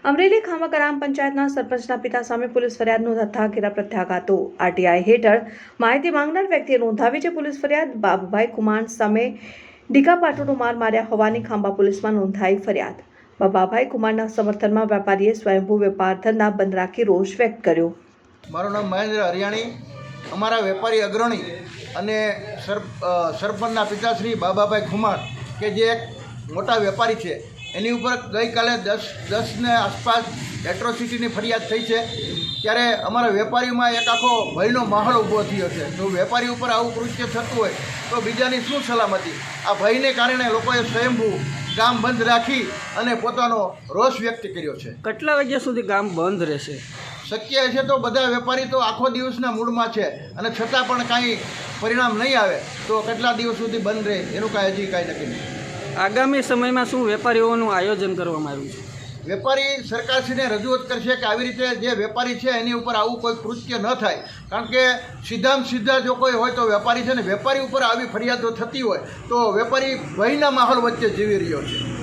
અમરેલી ખામા ગ્રામ પંચાયતના સરપંચના પિતા સામે પોલીસ ફરિયાદ નોંધાતા ઘેરા પ્રત્યાઘાતો આરટીઆઈ હેઠળ માહિતી માંગનાર વ્યક્તિએ નોંધાવી છે. પોલીસ ફરિયાદ બાબુભાઈ કુમાર સામે ડીકાપાટોનો માર માર્યા હોવાની ખાંભા પોલીસમાં નોંધાઈ ફરિયાદ. બાબાભાઈ કુમારના સમર્થનમાં વેપારીએ સ્વયંભૂ વેપાર ધંધા બંધ રાખી રોષ વ્યક્ત કર્યો. મારું નામ મહેન્દ્ર હરિયાણી. અમારા વેપારી અગ્રણી અને સરપંચના પિતાશ્રી બાબાભાઈ ખુમાર કે જે એક મોટા વેપારી છે, એની ઉપર ગઈકાલે 10 આસપાસ એટ્રોસિટીની ફરિયાદ થઈ છે. ત્યારે અમારા વેપારીમાં એક આખો ભયનો માહોલ ઊભો થયો છે. જો વેપારી ઉપર આવું કૃત્ય થતું હોય તો બીજાની શું સલામતી? આ ભયને કારણે લોકોએ સ્વયંભૂ ગામ બંધ રાખી અને પોતાનો રોષ વ્યક્ત કર્યો છે. કેટલા વાગ્યા સુધી ગામ બંધ રહેશે? શક્ય છે તો બધા વેપારી તો આખો દિવસના મૂડમાં છે અને છતાં પણ કાંઈ પરિણામ નહીં આવે તો કેટલા દિવસ સુધી બંધ રહે એનું કાંઈ હજી કાંઈ નક્કી નથી. આગામી સમયમાં શું વેપારીઓનું આયોજન કરવામાં આવ્યું છે? વેપારી સરકારશ્રીને રજૂઆત કરશે કે આવી રીતે જે વેપારી છે એની ઉપર આવું કોઈ કૃત્ય ન થાય. કારણ કે સીધામાં સીધા જો કોઈ હોય તો વેપારી છે ને, વેપારી ઉપર આવી ફરિયાદો થતી હોય તો વેપારી ભયના માહોલ વચ્ચે જીવી રહ્યો છે.